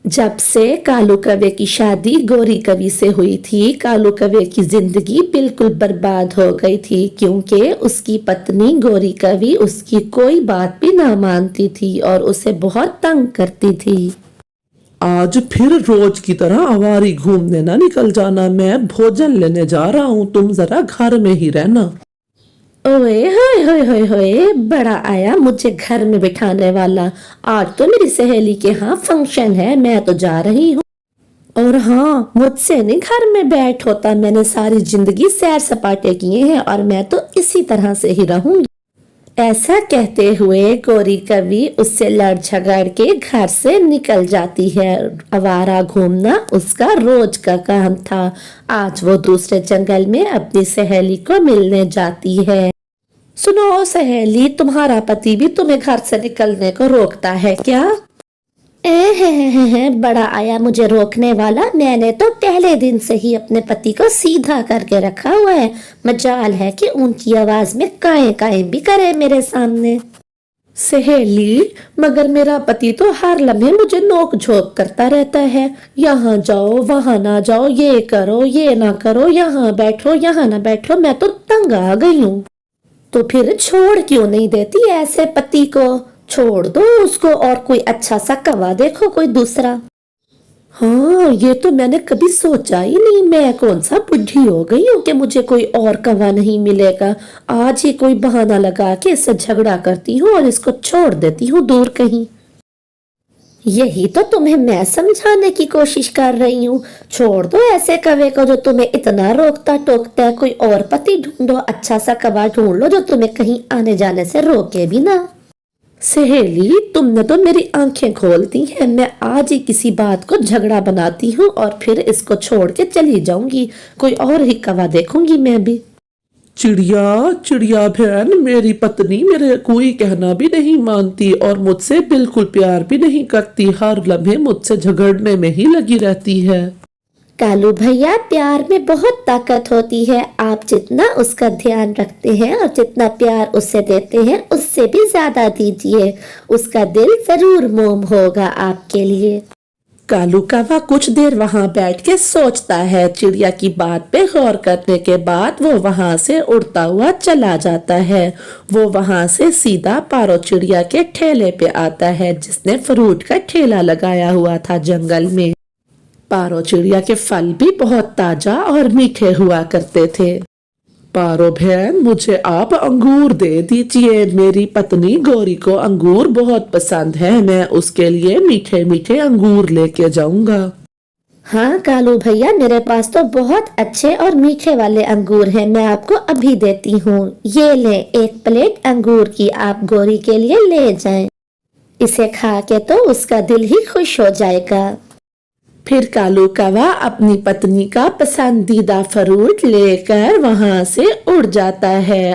जब से कालू कौवे की शादी गोरी कवि से हुई थी, कालू कौवे की जिंदगी बिल्कुल बर्बाद हो गई थी, क्योंकि उसकी पत्नी गोरी कवि उसकी कोई बात भी ना मानती थी और उसे बहुत तंग करती थी। आज फिर रोज की तरह आवारी घूमने ना निकल जाना। मैं भोजन लेने जा रहा हूँ, तुम जरा घर में ही रहना। ओए होए होए होए होए, बड़ा आया मुझे घर में बिठाने वाला। आज तो मेरी सहेली के यहाँ फंक्शन है, मैं तो जा रही हूँ। और हाँ, मुझसे नहीं घर में बैठ होता। मैंने सारी जिंदगी सैर सपाटे किए हैं और मैं तो इसी तरह से ही रहूंगी। ऐसा कहते हुए गोरी कवि उससे लड़ झगड़ के घर से निकल जाती है। आवारा घूमना उसका रोज का काम था। आज वो दूसरे जंगल में अपनी सहेली को मिलने जाती है। सुनो सहेली, तुम्हारा पति भी तुम्हें घर से निकलने को रोकता है क्या? बड़ा आया मुझे रोकने वाला। मैंने तो पहले दिन से ही अपने पति को सीधा करके रखा हुआ है। मजाल है कि उनकी आवाज में काए काए भी करे मेरे सामने। सहेली, मगर मेरा पति तो हर लम्हे मुझे नोक झोंक करता रहता है। यहाँ जाओ, वहां ना जाओ, ये करो, ये ना करो, यहाँ बैठो, यहाँ ना बैठो। मैं तो तंग आ गई हूँ। तो फिर छोड़ क्यों नहीं देती ऐसे पति को? छोड़ दो उसको और कोई अच्छा सा कौवा देखो, कोई दूसरा। हाँ, ये तो मैंने कभी सोचा ही नहीं। मैं कौन सा बुढ़ी हो गई हूँ कि मुझे कोई और कौवा नहीं मिलेगा। आज ही कोई बहाना लगा के इससे झगड़ा करती हूँ और इसको छोड़ देती हूँ दूर कहीं। यही तो तुम्हें मैं समझाने की कोशिश कर रही हूँ। छोड़ दो ऐसे कौवे को जो तुम्हें इतना रोकता टोकता है। कोई और पति ढूंढो, अच्छा सा कौवा ढूंढ लो जो तुम्हें कहीं आने जाने से रोके भी ना। सहेली, तुमने तो मेरी आंखें खोल दी हैं। मैं आज ही किसी बात को झगड़ा बनाती हूँ और फिर इसको छोड़ के चली जाऊंगी। कोई और ही कौवा देखूंगी मैं भी। चिड़िया चिड़िया बहन, मेरी पत्नी मेरे कोई कहना भी नहीं मानती और मुझसे बिल्कुल प्यार भी नहीं करती। हर लम्हे मुझसे झगड़ने में ही लगी रहती है। कालू भैया, प्यार में बहुत ताकत होती है। आप जितना उसका ध्यान रखते हैं और जितना प्यार उसे देते हैं, उससे भी ज्यादा दीजिए। उसका दिल जरूर मोम होगा आपके लिए। कालू कौवा कुछ देर वहां बैठ के सोचता है। चिड़िया की बात पे गौर करने के बाद वो वहां से उड़ता हुआ चला जाता है। वो वहां से सीधा पारो चिड़िया के ठेले पे आता है, जिसने फ्रूट का ठेला लगाया हुआ था जंगल में। पारो चिड़िया के फल भी बहुत ताजा और मीठे हुआ करते थे। पारो बहन, मुझे आप अंगूर दे दीजिए। मेरी पत्नी गोरी को अंगूर बहुत पसंद है। मैं उसके लिए मीठे मीठे अंगूर लेके जाऊंगा। हाँ कालू भैया, मेरे पास तो बहुत अच्छे और मीठे वाले अंगूर हैं। मैं आपको अभी देती हूँ। ये ले, एक प्लेट अंगूर की आप गोरी के लिए ले जाएं। इसे खा के तो उसका दिल ही खुश हो जाएगा। फिर कालू कौवा अपनी पत्नी का पसंदीदा फ्रूट लेकर वहां से उड़ जाता है।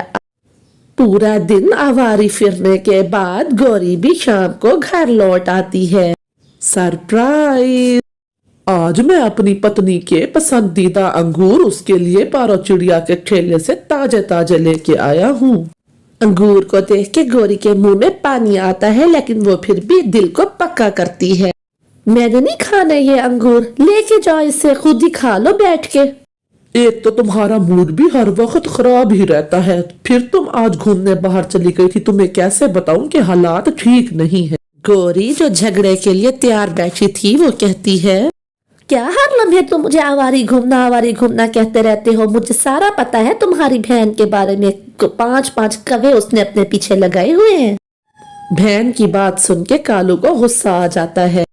पूरा दिन आवारी फिरने के बाद गोरी भी शाम को घर लौट आती है। सरप्राइज! आज मैं अपनी पत्नी के पसंदीदा अंगूर उसके लिए पारो चिड़िया के ठेले से ताजे ताजे लेके आया हूँ। अंगूर को देख के गोरी के मुंह में पानी आता है, लेकिन वो फिर भी दिल को पक्का करती है। मैंने नहीं खाना ये अंगूर, लेके जाओ, इसे खुद ही खा लो बैठ के। एक तो तुम्हारा मूड भी हर वक्त खराब ही रहता है। फिर तुम आज घूमने बाहर चली गई थी। तुम्हें कैसे बताऊं कि हालात ठीक नहीं है। गोरी जो झगड़े के लिए तैयार बैठी थी वो कहती है, क्या हर लम्हे तुम मुझे आवारी घूमना कहते रहते हो? मुझे सारा पता है तुम्हारी बहन के बारे में। 5-5 कौवे उसने अपने पीछे लगाए हुए हैं। बहन की बात सुन के कालू को गुस्सा आ जाता है।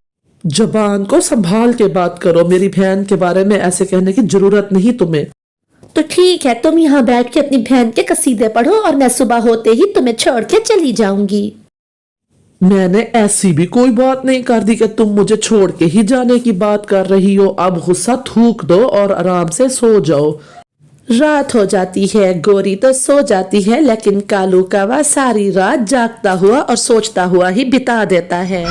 जबान को संभाल के बात करो। मेरी बहन के बारे में ऐसे कहने की जरूरत नहीं तुम्हें। तो ठीक है, तुम यहाँ बैठ के अपनी बहन के कसीदे पढ़ो और मैं सुबह होते ही तुम्हें छोड़ के चली जाऊंगी। मैंने ऐसी भी कोई बात नहीं कर दी कि तुम मुझे छोड़ के ही जाने की बात कर रही हो। अब गुस्सा थूक दो और आराम से सो जाओ। रात हो जाती है। गोरी तो सो जाती है, लेकिन कालू कौवा सारी रात जागता हुआ और सोचता हुआ ही बिता देता है।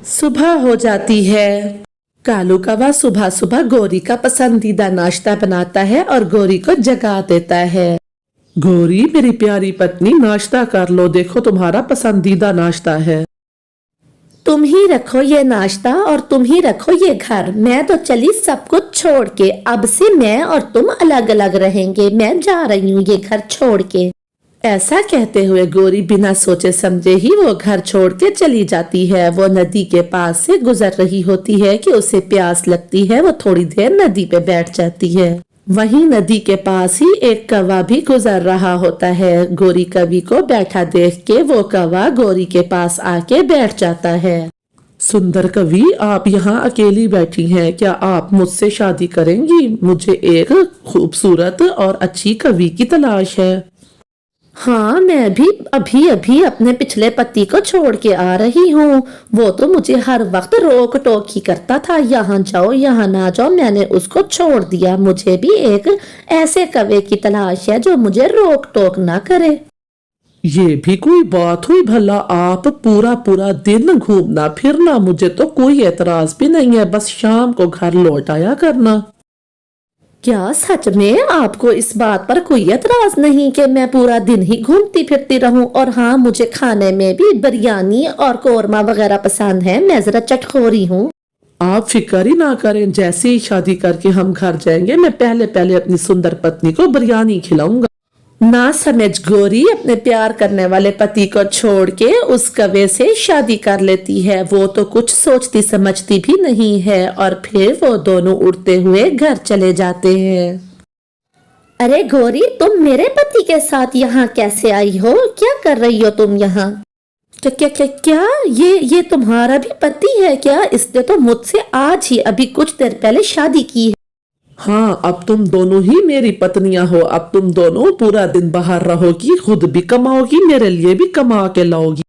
सुबह हो जाती है। कालू कौवा सुबह सुबह गोरी का पसंदीदा नाश्ता बनाता है और गोरी को जगा देता है। गोरी, मेरी प्यारी पत्नी, नाश्ता कर लो। देखो तुम्हारा पसंदीदा नाश्ता है। तुम ही रखो ये नाश्ता और तुम ही रखो ये घर, मैं तो चली सब कुछ छोड़ के। अब से मैं और तुम अलग अलग रहेंगे, मैं जा रही हूँ ये घर छोड़ के। ऐसा कहते हुए गौरी बिना सोचे समझे ही वो घर छोड़ के चली जाती है। वो नदी के पास से गुजर रही होती है कि उसे प्यास लगती है। वो थोड़ी देर नदी पे बैठ जाती है। वहीं नदी के पास ही एक कौवा भी गुजर रहा होता है। गौरी कवि को बैठा देख के वो कौवा गौरी के पास आके बैठ जाता है। सुंदर कवि, आप यहाँ अकेली बैठी हैं, क्या आप मुझसे शादी करेंगी? मुझे एक खूबसूरत और अच्छी कवि की तलाश है। हाँ, मैं भी अभी अभी अपने पिछले पति को छोड़ के आ रही हूँ। वो तो मुझे हर वक्त रोक टोक ही करता था, यहाँ जाओ यहाँ ना जाओ। मैंने उसको छोड़ दिया। मुझे भी एक ऐसे कवि की तलाश है जो मुझे रोक टोक ना करे। ये भी कोई बात हुई भला? आप पूरा पूरा दिन घूमना फिरना, मुझे तो कोई एतराज भी नहीं है, बस शाम को घर लौट आया करना। क्या सच में आपको इस बात पर कोई एतराज नहीं कि मैं पूरा दिन ही घूमती फिरती रहूं? और हाँ, मुझे खाने में भी बिरयानी और कोरमा वगैरह पसंद है, मैं जरा चटखोरी हूँ। आप फिक्र ही ना करें, जैसे ही शादी करके हम घर जाएंगे मैं पहले पहले अपनी सुंदर पत्नी को बिरयानी खिलाऊंगा। ना समझ गौरी अपने प्यार करने वाले पति को छोड़ के उस कवे से शादी कर लेती है। वो तो कुछ सोचती समझती भी नहीं है। और फिर वो दोनों उड़ते हुए घर चले जाते हैं। अरे गौरी, तुम मेरे पति के साथ यहाँ कैसे आई हो? क्या कर रही हो तुम यहाँ? क्या क्या क्या ये तुम्हारा भी पति है क्या? इसने तो मुझसे आज ही अभी कुछ देर पहले शादी की है। हाँ, अब तुम दोनों ही मेरी पत्नियां हो। अब तुम दोनों पूरा दिन बाहर रहोगी, खुद भी कमाओगी, मेरे लिए भी कमा के लाओगी।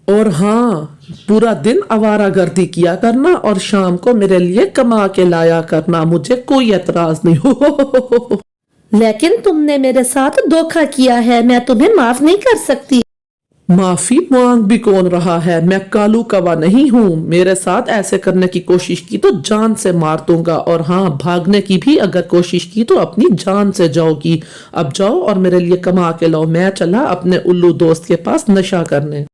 और हाँ, पूरा दिन आवारागर्दी किया करना और शाम को मेरे लिए कमा के लाया करना, मुझे कोई एतराज नहीं हो। लेकिन तुमने मेरे साथ धोखा किया है, मैं तुम्हें माफ नहीं कर सकती। माफी मांग भी कौन रहा है? मैं कालू कौवा नहीं हूँ। मेरे साथ ऐसे करने की कोशिश की तो जान से मार दूंगा। और हाँ, भागने की भी अगर कोशिश की तो अपनी जान से जाओगी। अब जाओ और मेरे लिए कमा के लाओ। मैं चला अपने उल्लू दोस्त के पास नशा करने।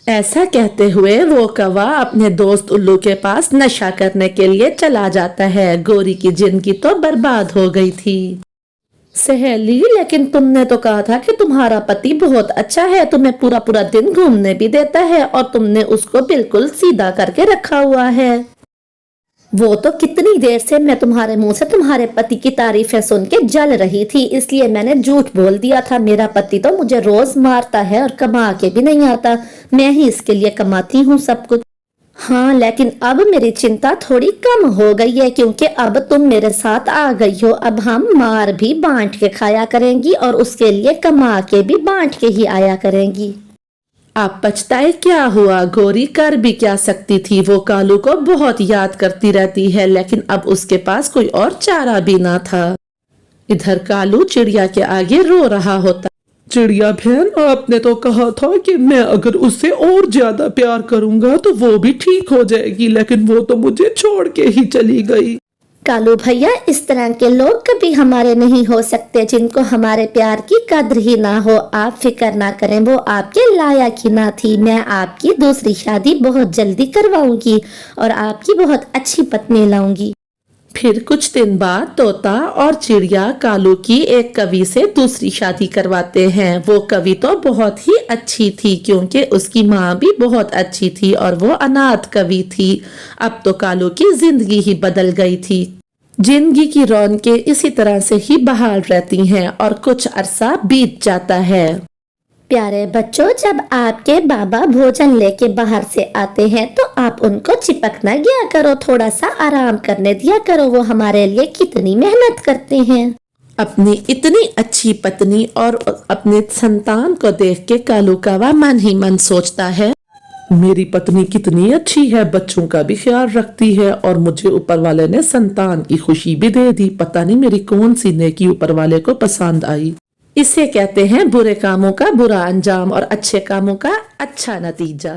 ऐसा कहते हुए वो कौवा अपने दोस्त उल्लू के पास नशा करने के लिए चला जाता है। गौरी की जिंदगी तो बर्बाद हो गई थी। सहेली, लेकिन तुमने तो कहा था कि तुम्हारा पति बहुत अच्छा है, तुम्हें पूरा पूरा दिन घूमने भी देता है और तुमने उसको बिल्कुल सीधा करके रखा हुआ है। वो तो कितनी देर से मैं तुम्हारे मुंह से तुम्हारे पति की तारीफें सुन के जल रही थी, इसलिए मैंने झूठ बोल दिया था। मेरा पति तो मुझे रोज मारता है और कमा के भी नहीं आता, मैं ही इसके लिए कमाती हूँ सब कुछ। हाँ, लेकिन अब मेरी चिंता थोड़ी कम हो गई है क्योंकि अब तुम मेरे साथ आ गई हो। अब हम मार भी बांट के खाया करेंगी और उसके लिए कमा के भी बांट के ही आया करेंगी। अब पछताए क्या हुआ? गौरी कर भी क्या सकती थी? वो कालू को बहुत याद करती रहती है, लेकिन अब उसके पास कोई और चारा भी ना था। इधर कालू चिड़िया के आगे रो रहा होता। चिड़िया बहन, आपने तो कहा था कि मैं अगर उससे और ज्यादा प्यार करूंगा तो वो भी ठीक हो जाएगी, लेकिन वो तो मुझे छोड़ के ही चली गई। कालू भैया, इस तरह के लोग कभी हमारे नहीं हो सकते जिनको हमारे प्यार की कद्र ही ना हो। आप फिक्र ना करें, वो आपके लायक ही ना थी। मैं आपकी दूसरी शादी बहुत जल्दी करवाऊंगी और आपकी बहुत अच्छी पत्नी लाऊंगी। फिर कुछ दिन बाद तोता और चिड़िया कालू की एक कवि से दूसरी शादी करवाते हैं। वो कवि तो बहुत ही अच्छी थी क्योंकि उसकी माँ भी बहुत अच्छी थी और वो अनाथ कवि थी। अब तो कालू की जिंदगी ही बदल गई थी। जिंदगी की रौनकें इसी तरह से ही बहाल रहती हैं और कुछ अरसा बीत जाता है। प्यारे बच्चों, जब आपके बाबा भोजन लेके बाहर से आते हैं तो आप उनको चिपक ना गया करो, थोड़ा सा आराम करने दिया करो। वो हमारे लिए कितनी मेहनत करते हैं। अपनी इतनी अच्छी पत्नी और अपने संतान को देख के कालू कौवा मन ही मन सोचता है, मेरी पत्नी कितनी अच्छी है, बच्चों का भी ख्याल रखती है और मुझे ऊपर वाले ने संतान की खुशी भी दे दी। पता नहीं मेरी कौन सी नेकी ऊपर वाले को पसंद आई। इसे कहते हैं बुरे कामों का बुरा अंजाम और अच्छे कामों का अच्छा नतीजा।